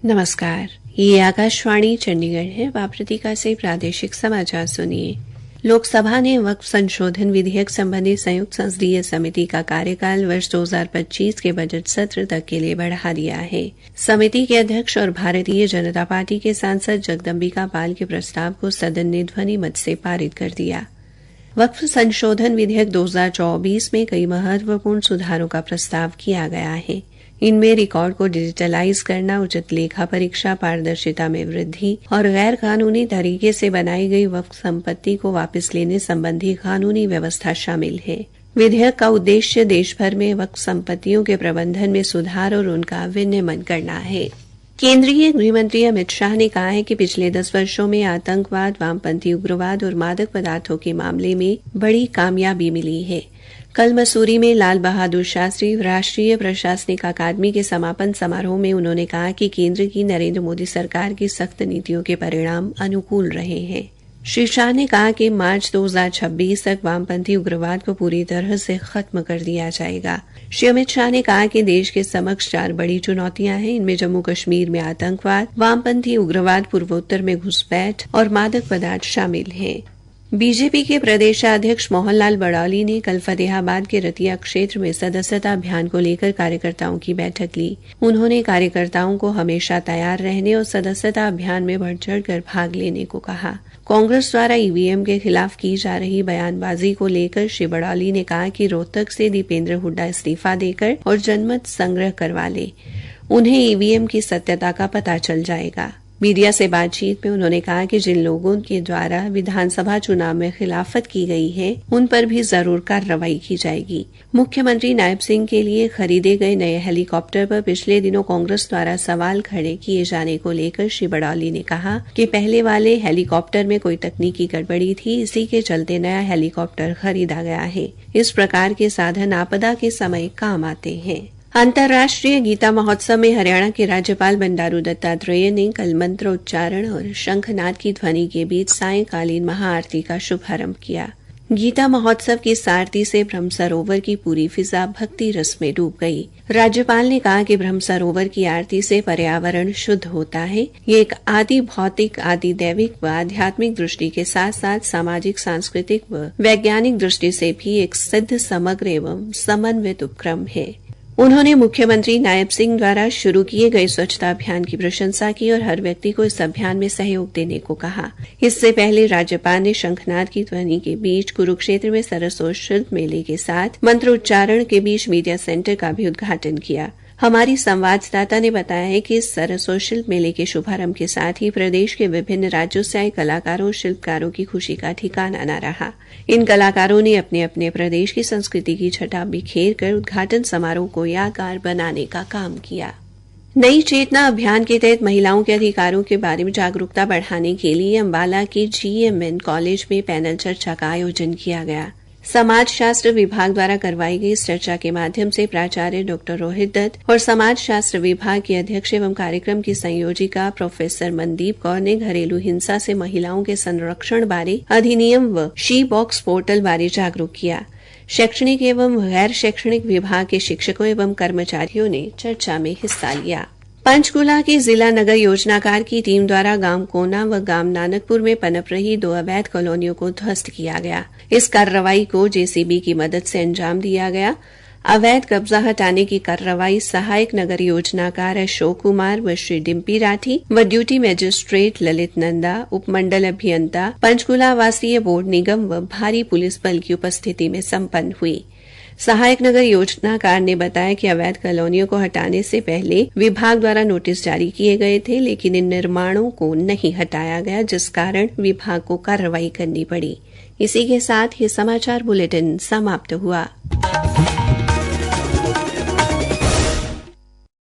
नमस्कार, ये आकाशवाणी चंडीगढ़ है। वापृतिका से प्रादेशिक समाचार सुनिए। लोकसभा ने वक्फ संशोधन विधेयक संबंधी संयुक्त संसदीय समिति का कार्यकाल वर्ष 2025 के बजट सत्र तक के लिए बढ़ा दिया है। समिति के अध्यक्ष और भारतीय जनता पार्टी के सांसद जगदम्बिका पाल के प्रस्ताव को सदन ने ध्वनि मत से पारित कर दिया। वक्फ संशोधन विधेयक 2024 में कई महत्वपूर्ण सुधारों का प्रस्ताव किया गया है। इनमें रिकॉर्ड को डिजिटलाइज करना, उचित लेखा परीक्षा, पारदर्शिता में वृद्धि और गैर कानूनी तरीके से बनाई गई वक्फ संपत्ति को वापस लेने संबंधी कानूनी व्यवस्था शामिल है। विधेयक का उद्देश्य देश भर में वक्फ संपत्तियों के प्रबंधन में सुधार और उनका विनियमन करना है। केंद्रीय गृह मंत्री अमित शाह ने कहा है कि पिछले 10 वर्षों में आतंकवाद, वामपंथी उग्रवाद और मादक पदार्थों के मामले में बड़ी कामयाबी मिली है। कल मसूरी में लाल बहादुर शास्त्री राष्ट्रीय प्रशासनिक अकादमी के समापन समारोह में उन्होंने कहा कि केंद्र की नरेंद्र मोदी सरकार की सख्त नीतियों के परिणाम अनुकूल रहे हैं। श्री शाह ने कहा कि मार्च 2026 तक वामपंथी उग्रवाद को पूरी तरह से खत्म कर दिया जाएगा। श्री अमित शाह ने कहा कि देश के समक्ष 4 बड़ी चुनौतियां हैं। इनमें जम्मू कश्मीर में आतंकवाद, वामपंथी उग्रवाद, पूर्वोत्तर में घुसपैठ और मादक पदार्थ शामिल हैं। बीजेपी के प्रदेशाध्यक्ष मोहनलाल बड़ौली ने कल फतेहाबाद के रतिया क्षेत्र में सदस्यता अभियान को लेकर कार्यकर्ताओं की बैठक ली। उन्होंने कार्यकर्ताओं को हमेशा तैयार रहने और सदस्यता अभियान में बढ़-चढ़ कर भाग लेने को कहा। कांग्रेस द्वारा ईवीएम के खिलाफ की जा रही बयानबाजी को लेकर श्री बड़ौली ने कहा कि रोहतक से दीपेंद्र हुड्डा इस्तीफा देकर और जनमत संग्रह करवा ले, उन्हें ईवीएम की सत्यता का पता चल जाएगा। मीडिया से बातचीत में उन्होंने कहा कि जिन लोगों के द्वारा विधानसभा चुनाव में खिलाफत की गई है, उन पर भी जरूर कार्रवाई की जाएगी। मुख्यमंत्री नायब सिंह के लिए खरीदे गए नए हेलीकॉप्टर पर पिछले दिनों कांग्रेस द्वारा सवाल खड़े किए जाने को लेकर श्री बड़ौली ने कहा कि पहले वाले हेलीकॉप्टर में कोई तकनीकी गड़बड़ी थी, इसी के चलते नया हेलीकॉप्टर खरीदा गया है। इस प्रकार के साधन आपदा के समय काम आते हैं। अंतर्राष्ट्रीय गीता महोत्सव में हरियाणा के राज्यपाल बंडारू दत्तात्रेय ने कल मंत्रोच्चारण और शंखनाद की ध्वनि के बीच सायंकालीन महाआरती का शुभारंभ किया। गीता महोत्सव की सारथी से ब्रह्म सरोवर की पूरी फिजा भक्ति रस में डूब गई। राज्यपाल ने कहा कि ब्रह्म सरोवर की आरती से पर्यावरण शुद्ध होता है। ये एक आदि भौतिक, आदि दैविक व आध्यात्मिक दृष्टि के साथ साथ सामाजिक, सांस्कृतिक व वैज्ञानिक दृष्टि से भी एक सिद्ध, समग्र एवं समन्वित उपक्रम है। उन्होंने मुख्यमंत्री नायब सिंह द्वारा शुरू किए गए स्वच्छता अभियान की प्रशंसा की और हर व्यक्ति को इस अभियान में सहयोग देने को कहा। इससे पहले राज्यपाल ने शंखनाद की ध्वनि के बीच कुरुक्षेत्र में सरस्वती शिल्प मेले के साथ मंत्रोच्चारण के बीच मीडिया सेंटर का भी उद्घाटन किया। हमारी संवाददाता ने बताया है कि इस सरस्वती शिल्प मेले के शुभारंभ के साथ ही प्रदेश के विभिन्न राज्यों से आए कलाकारों और शिल्पकारों की खुशी का ठिकाना न रहा। इन कलाकारों ने अपने अपने प्रदेश की संस्कृति की छटा बिखेर कर उद्घाटन समारोह को यादगार बनाने का काम किया। नई चेतना अभियान के तहत महिलाओं के अधिकारों के बारे में जागरूकता बढ़ाने के लिए अम्बाला के GMN कॉलेज में पैनल चर्चा का आयोजन किया गया। समाज शास्त्र विभाग द्वारा करवाई गई इस चर्चा के माध्यम से प्राचार्य डॉक्टर रोहित दत्त और समाज शास्त्र विभाग के अध्यक्ष एवं कार्यक्रम की संयोजिका प्रोफेसर मनदीप कौर ने घरेलू हिंसा से महिलाओं के संरक्षण बारे अधिनियम व शी बॉक्स पोर्टल बारे जागरूक किया। शैक्षणिक एवं गैर शैक्षणिक विभाग के शिक्षकों एवं कर्मचारियों ने चर्चा में हिस्सा लिया। पंचकुला की जिला नगर योजनाकार की टीम द्वारा गांव कोना व गांव नानकपुर में पनप रही 2 अवैध कॉलोनियों को ध्वस्त किया गया। इस कार्रवाई को जेसीबी की मदद से अंजाम दिया गया। अवैध कब्जा हटाने की कार्रवाई सहायक नगर योजनाकार अशोक कुमार व श्री डिम्पी राठी व ड्यूटी मजिस्ट्रेट ललित नंदा, उपमंडल अभियंता, पंचकुला आवासीय बोर्ड निगम व भारी पुलिस बल की उपस्थिति में संपन्न हुई। सहायक नगर योजनाकार ने बताया कि अवैध कॉलोनियों को हटाने से पहले विभाग द्वारा नोटिस जारी किए गए थे, लेकिन इन निर्माणों को नहीं हटाया गया, जिस कारण विभाग को कार्रवाई करनी पड़ी। इसी के साथ ये समाचार बुलेटिन समाप्त हुआ।